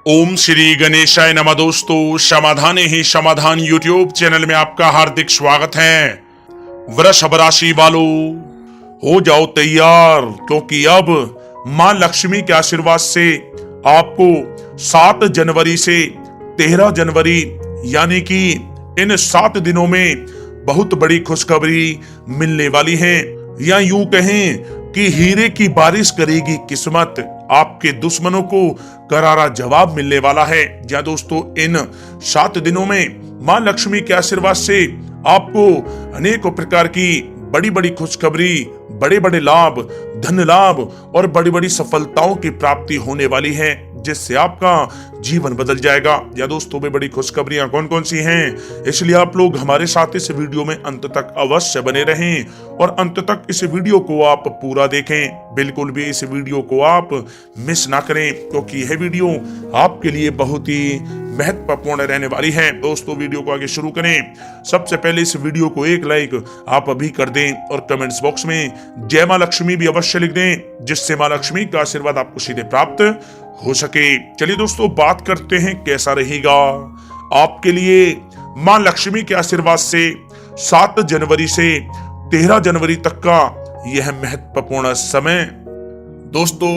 ओम श्री गणेशाय नमः। दोस्तों, समाधान ही समाधान यूट्यूब चैनल में आपका हार्दिक स्वागत है। वृषभ राशि वालों, हो जाओ तैयार, क्योंकि अब मां लक्ष्मी के आशीर्वाद से आपको 7 जनवरी से 13 जनवरी यानी कि इन 7 दिनों में बहुत बड़ी खुशखबरी मिलने वाली है, या यूं कहें कि हीरे की बारिश करेगी किस्मत। आपके दुश्मनों को करारा जवाब मिलने वाला है। या दोस्तों, इन 7 दिनों में मां लक्ष्मी के आशीर्वाद से आपको अनेकों प्रकार की बड़ी बड़ी खुशखबरी, बड़े बड़े लाभ, धन लाभ और बड़ी बड़ी सफलताओं की प्राप्ति होने वाली है, जिससे आपका जीवन बदल जाएगा। या दोस्तों, में बड़ी खुशखबरियां कौन कौन सी हैं, इसलिए आप लोग हमारे साथ इस वीडियो में अंत तक अवश्य बने रहें और अंत तक इस वीडियो को आप पूरा देखें। बिल्कुल भी इस वीडियो को आप मिस ना करें, क्योंकि यह वीडियो आपके लिए बहुत ही महत्वपूर्ण रहने वाली है। दोस्तों, वीडियो को आगे शुरू करें, सबसे पहले इस वीडियो को एक लाइक आप अभी कर दें और कमेंट्स बॉक्स में जय मां लक्ष्मी भी अवश्य लिख दें, जिससे मां लक्ष्मी का आशीर्वाद आपको सीधे प्राप्त हो सके। चलिए दोस्तों, बात करते हैं कैसा रहेगा आपके लिए मां लक्ष्मी के आशीर्वाद से 7 जनवरी से 13 जनवरी तक का यह महत्वपूर्ण समय। दोस्तों,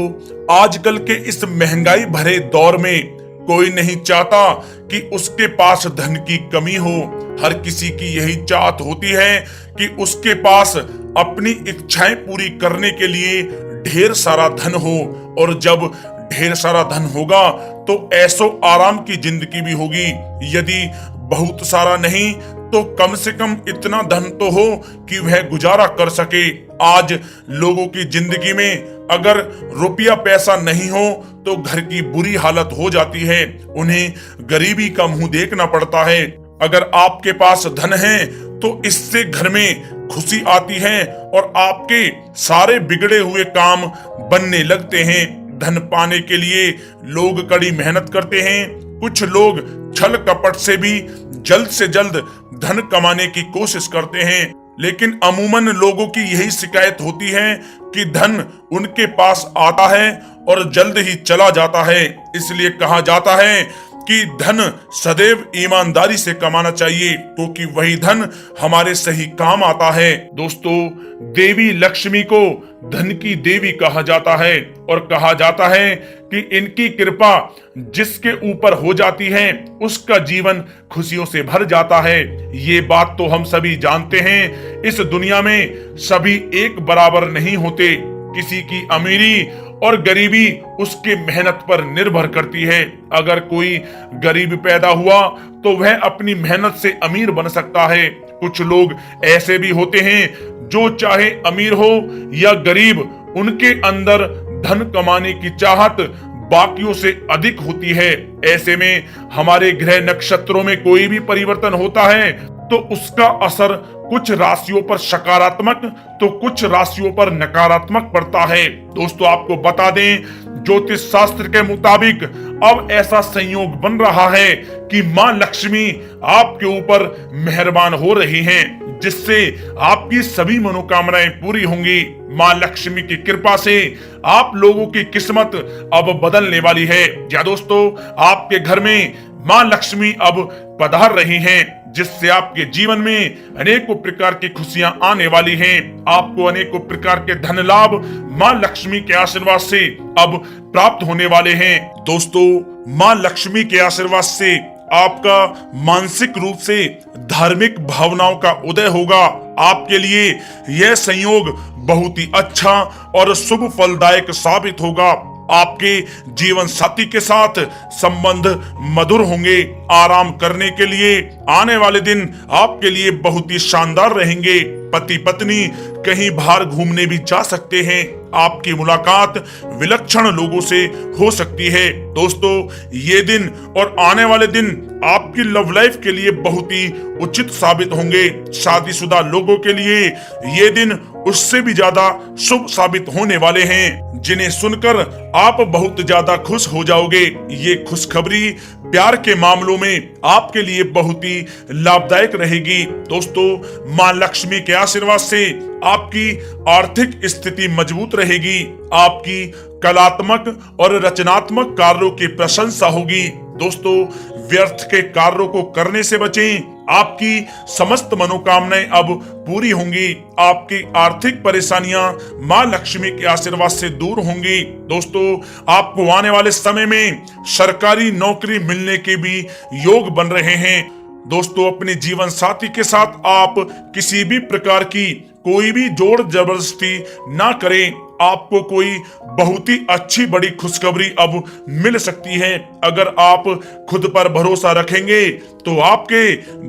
आजकल के इस महंगाई भरे दौर में कोई नहीं चाहता कि उसके पास धन की कमी हो। हर किसी की यही चाहत होती है कि उसके पास अपनी इच्छाएं पूरी करने के लिए ढेर सारा धन हो, और जब ढेर सारा धन होगा तो ऐसो आराम की जिंदगी भी होगी। यदि बहुत सारा नहीं तो कम से कम इतना धन तो हो कि वह गुजारा कर सके। आज लोगों की जिंदगी में अगर रुपया पैसा नहीं हो तो घर की बुरी हालत हो जाती है, उन्हें गरीबी का मुंह देखना पड़ता है। अगर आपके पास धन है तो इससे घर में खुशी आती है और आपके सारे बिगड़े हुए काम बनने लगते हैं। धन पाने के लिए लोग कड़ी मेहनत करते हैं। कुछ लोग छल कपट से भी जल्द से जल्द धन कमाने की कोशिश करते हैं, लेकिन अमूमन लोगों की यही शिकायत होती है कि धन उनके पास आता है और जल्द ही चला जाता है। इसलिए कहा जाता है कि धन सदैव ईमानदारी से कमाना चाहिए, क्योंकि वही धन हमारे सही काम आता है। दोस्तों, देवी लक्ष्मी को धन की देवी कहा जाता है और कहा जाता है कि इनकी कृपा जिसके ऊपर हो जाती है उसका जीवन खुशियों से भर जाता है। ये बात तो हम सभी जानते हैं। इस दुनिया में सभी एक बराबर नहीं होते। किसी की अमीरी और गरीबी उसके मेहनत पर निर्भर करती है। अगर कोई गरीब पैदा हुआ तो वह अपनी मेहनत से अमीर बन सकता है। कुछ लोग ऐसे भी होते हैं जो चाहे अमीर हो या गरीब, उनके अंदर धन कमाने की चाहत बाकियों से अधिक होती है। ऐसे में हमारे ग्रह नक्षत्रों में कोई भी परिवर्तन होता है तो उसका असर कुछ राशियों पर सकारात्मक तो कुछ राशियों पर नकारात्मक पड़ता है। दोस्तों, आपको बता दें, ज्योतिष शास्त्र के मुताबिक अब ऐसा संयोग बन रहा है कि मां लक्ष्मी आपके ऊपर मेहरबान हो रही हैं, जिससे आपकी सभी मनोकामनाएं पूरी होंगी। मां लक्ष्मी की कृपा से आप लोगों की किस्मत अब बदलने वाली है। या दोस्तों, आपके घर में मां लक्ष्मी अब पधार रही हैं, जिससे आपके जीवन में अनेकों प्रकार की खुशियां आने वाली हैं। आपको अनेकों प्रकार के धन लाभ मां लक्ष्मी के आशीर्वाद से अब प्राप्त होने वाले हैं। दोस्तों, मां लक्ष्मी के आशीर्वाद से आपका मानसिक रूप से धार्मिक भावनाओं का उदय होगा। आपके लिए यह संयोग बहुत ही अच्छा और शुभ फलदायक साबित होगा। आपके जीवन साथी के साथ संबंध मधुर होंगे। आराम करने के लिए आने वाले दिन आपके लिए बहुत ही शानदार रहेंगे। पति पत्नी कहीं बाहर घूमने भी जा सकते हैं। आपकी मुलाकात विलक्षण लोगों से हो सकती है। दोस्तों, ये दिन और आने वाले दिन आपकी लव लाइफ के लिए बहुत ही उचित साबित होंगे। शादीशुदा लोगों के लिए ये दिन उससे भी ज्यादा शुभ साबित होने वाले हैं, जिन्हें सुनकर आप बहुत ज्यादा खुश हो जाओगे। ये खुशखबरी प्यार के मामलों में आपके लिए बहुत ही लाभदायक रहेगी। दोस्तों, मां लक्ष्मी के आशीर्वाद से आपकी आर्थिक स्थिति मजबूत रहेगी। आपकी कलात्मक और रचनात्मक कार्यों की प्रशंसा होगी। दोस्तों, व्यर्थ के कार्यों को करने से बचें। आपकी समस्त मनोकामनाएं अब पूरी होंगी। आपकी आर्थिक परेशानियां मां लक्ष्मी के आशीर्वाद से दूर होंगी। दोस्तों, आपको आने वाले समय में सरकारी नौकरी मिलने के भी योग बन रहे हैं। दोस्तों, अपने जीवन साथी के साथ आप किसी भी प्रकार की कोई भी जोर जबरदस्ती ना करें। आपको कोई बहुत ही अच्छी बड़ी खुशखबरी अब मिल सकती है। अगर आप खुद पर भरोसा रखेंगे तो आपके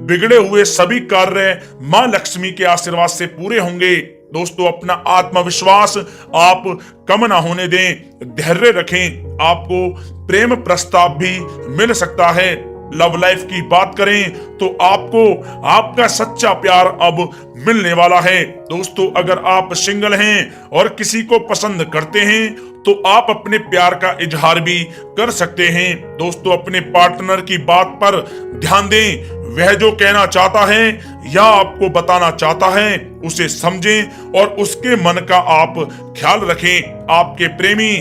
बिगड़े हुए सभी कार्य मां लक्ष्मी के आशीर्वाद से पूरे होंगे। दोस्तों, अपना आत्मविश्वास आप कम ना होने दें, धैर्य रखें। आपको प्रेम प्रस्ताव भी मिल सकता है। लव लाइफ की बात करें तो आपको आपका सच्चा प्यार अब मिलने वाला है। दोस्तों, अगर आप सिंगल हैं और किसी को पसंद करते हैं तो आप अपने प्यार का इजहार भी कर सकते हैं। दोस्तों, अपने पार्टनर की बात पर ध्यान दें। वह जो कहना चाहता है या आपको बताना चाहता है उसे समझें और उसके मन का आप ख्याल रखें। आपके प्रेमी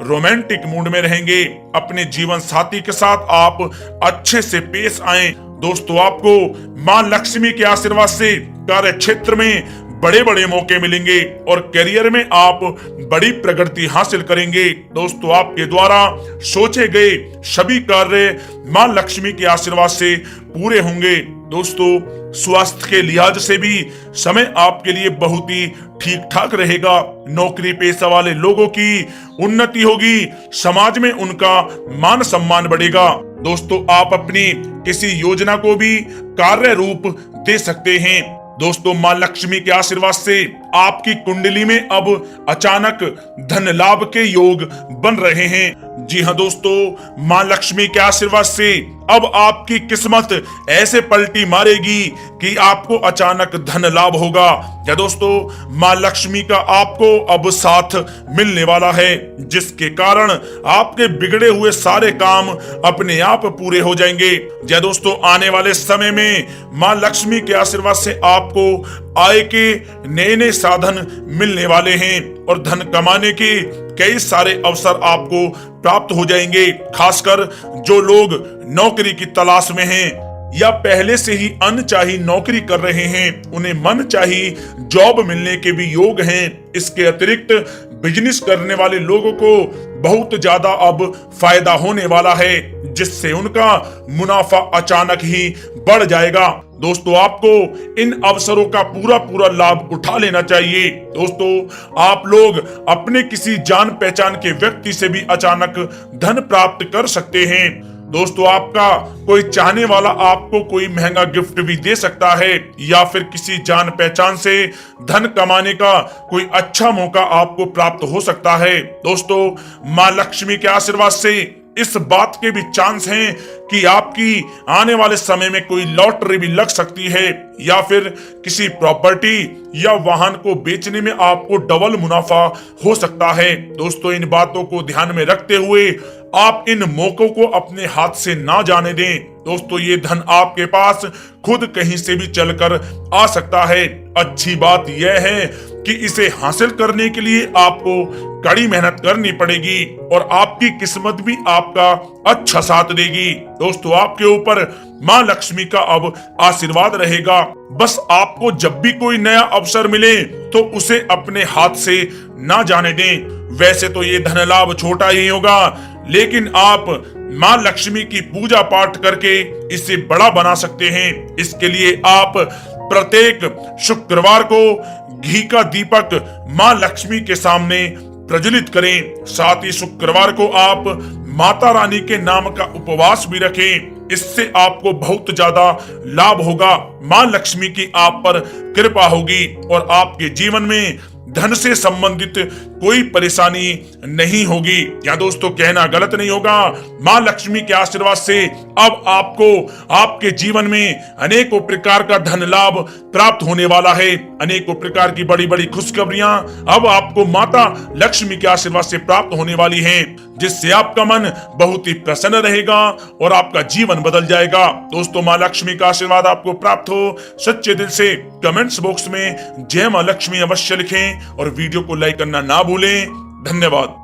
रोमांटिक मूड में रहेंगे। अपने जीवन साथी के साथ आप अच्छे से पेश आएं। दोस्तों, आपको मां लक्ष्मी के आशीर्वाद से कार्य क्षेत्र में बड़े बड़े मौके मिलेंगे और करियर में आप बड़ी प्रगति हासिल करेंगे। दोस्तों, आपके द्वारा सोचे गए सभी कार्य मां लक्ष्मी के आशीर्वाद से पूरे होंगे। दोस्तों, स्वास्थ्य के लिहाज से भी समय आपके लिए बहुत ही ठीक ठाक रहेगा। नौकरी पेशा वाले लोगों की उन्नति होगी। समाज में उनका मान सम्मान बढ़ेगा। दोस्तों, आप अपनी किसी योजना को भी कार्य रूप दे सकते हैं। दोस्तों, मां लक्ष्मी के आशीर्वाद से आपकी कुंडली में अब अचानक धन लाभ के योग बन रहे हैं। जी हाँ दोस्तों, मां लक्ष्मी के आशीर्वाद से अब आपकी किस्मत ऐसे पलटी मारेगी कि आपको अचानक धन लाभ होगा। या दोस्तों, मां लक्ष्मी का आपको अब साथ मिलने वाला है, जिसके कारण आपके बिगड़े हुए सारे काम अपने आप पूरे हो जाएंगे। या दोस्तों, आने वाले समय में मां लक्ष्मी के आशीर्वाद से आपको आय के नए नए साधन मिलने वाले हैं और धन कमाने के कई सारे अवसर आपको प्राप्त हो जाएंगे। खासकर जो लोग नौकरी की तलाश में हैं या पहले से ही अनचाही नौकरी कर रहे हैं, उन्हें मनचाही जॉब मिलने के भी योग हैं। इसके अतिरिक्त बिजनेस करने वाले लोगों को बहुत ज्यादा अब फायदा होने वाला है, जिससे उनका मुनाफा अचानक ही बढ़ जाएगा। दोस्तों, आपको इन अवसरों का पूरा पूरा लाभ उठा लेना चाहिए। दोस्तों, आप लोग अपने किसी जान पहचान के व्यक्ति से भी अचानक धन प्राप्त कर सकते हैं। दोस्तों, आपका कोई चाहने वाला आपको कोई महंगा गिफ्ट भी दे सकता है या फिर किसी जान पहचान से धन कमाने का कोई अच्छा मौका आपको प्राप्त हो सकता है। दोस्तों, मां लक्ष्मी के आशीर्वाद से इस बात के भी चांस हैं कि आपकी आने वाले समय में कोई लॉटरी भी लग सकती है या फिर किसी प्रॉपर्टी या वाहन को बेचने में आपको डबल मुनाफा हो सकता है। दोस्तों, इन बातों को ध्यान में रखते हुए आप इन मौकों को अपने हाथ से ना जाने दें। दोस्तों, ये धन आपके पास खुद कहीं से भी चलकर आ सकता है। अच्छी बात यह है कि इसे हासिल करने के लिए आपको कड़ी मेहनत करनी पड़ेगी और आपकी किस्मत भी आपका अच्छा साथ देगी। दोस्तों, आपके ऊपर मां लक्ष्मी का अब आशीर्वाद रहेगा। बस आपको जब भी कोई नया अवसर मिले तो उसे अपने हाथ से ना जाने दें। वैसे तो ये धन लाभ छोटा ही होगा, लेकिन आप मां लक्ष्मी की पूजा पाठ करके इसे बड़ा बना सकते हैं। इसके लिए आप प्रत्येक शुक्रवार को घी का दीपक मां लक्ष्मी के सामने प्रज्वलित करें। साथ ही शुक्रवार को आप माता रानी के नाम का उपवास भी रखें। इससे आपको बहुत ज्यादा लाभ होगा। मां लक्ष्मी की आप पर कृपा होगी और आपके जीवन में धन से संबंधित कोई परेशानी नहीं होगी। या दोस्तों, कहना गलत नहीं होगा, मां लक्ष्मी के आशीर्वाद से अब आपको आपके जीवन में अनेकों प्रकार का धन लाभ प्राप्त होने वाला है। अनेकों प्रकार की बड़ी बड़ी खुशखबरियां अब आपको माता लक्ष्मी के आशीर्वाद से प्राप्त होने वाली हैं, जिससे आपका मन बहुत ही प्रसन्न रहेगा और आपका जीवन बदल जाएगा। दोस्तों, मां लक्ष्मी का आशीर्वाद आपको प्राप्त हो, सच्चे दिल से कमेंट्स बॉक्स में जय मां लक्ष्मी अवश्य लिखें और वीडियो को लाइक करना ना भूलें। धन्यवाद।